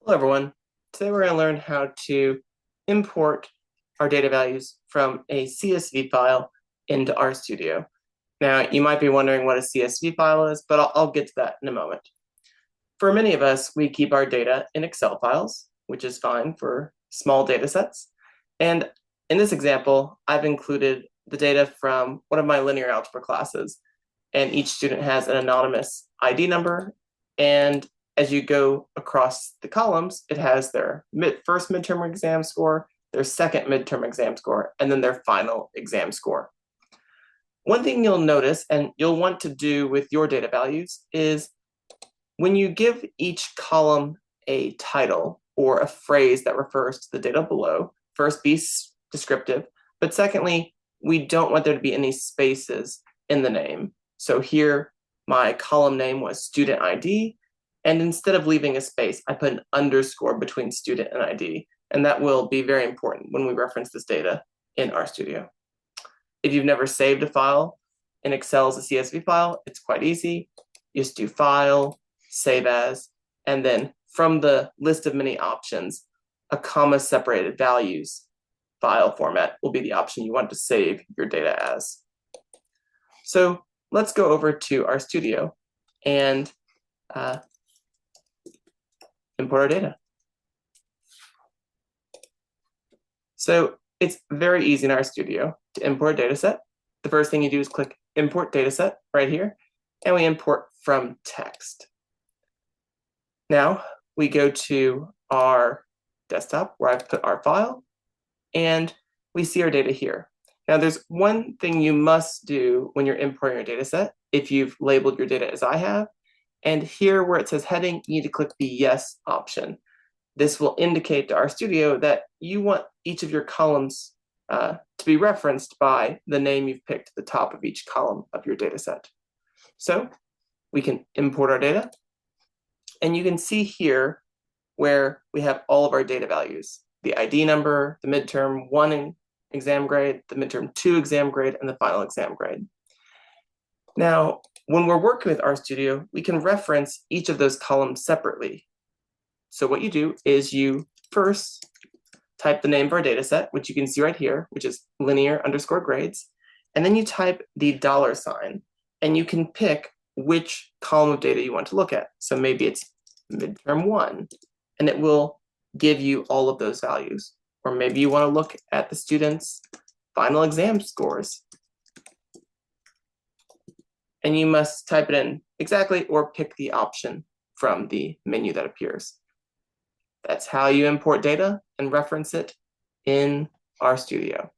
Hello everyone. Today we're going to learn how to import our data values from a CSV file into RStudio. Now you might be wondering what a CSV file is, but I'll get to that in a moment. For many of us, we keep our data in Excel files, which is fine for small data sets. And in this example, I've included the data from one of my linear algebra classes, and each student has an anonymous ID number, and as you go across the columns, it has their first midterm exam score, their second midterm exam score, and then their final exam score. One thing you'll notice, and you'll want to do with your data values, is when you give each column a title or a phrase that refers to the data below, first be descriptive, but secondly, we don't want there to be any spaces in the name. So here, my column name was student ID, and instead of leaving a space, I put an underscore between student and ID, and that will be very important when we reference this data in RStudio. If you've never saved a file in Excel as a CSV file, it's quite easy. You just do File, Save As, and then from the list of many options, a comma-separated values file format will be the option you want to save your data as. So let's go over to RStudio and import our data. So it's very easy in RStudio to import a data set. The first thing you do is click Import Dataset right here, and we import from text. Now we go to our desktop where I've put our file, and we see our data here. Now there's one thing you must do when you're importing your data set, if you've labeled your data as I have, and here where it says heading, you need to click the Yes option. This will indicate to RStudio that you want each of your columns to be referenced by the name you've picked at the top of each column of your data set. So we can import our data, and you can see here where we have all of our data values, the ID number, the midterm 1 exam grade, the midterm 2 exam grade, and the final exam grade. Now, when we're working with RStudio, we can reference each of those columns separately. So what you do is you first type the name of our data set, which you can see right here, which is linear_grades, and then you type the $, and you can pick which column of data you want to look at. So maybe it's midterm 1, and it will give you all of those values. Or maybe you want to look at the students' final exam scores, and you must type it in exactly or pick the option from the menu that appears. That's how you import data and reference it in RStudio.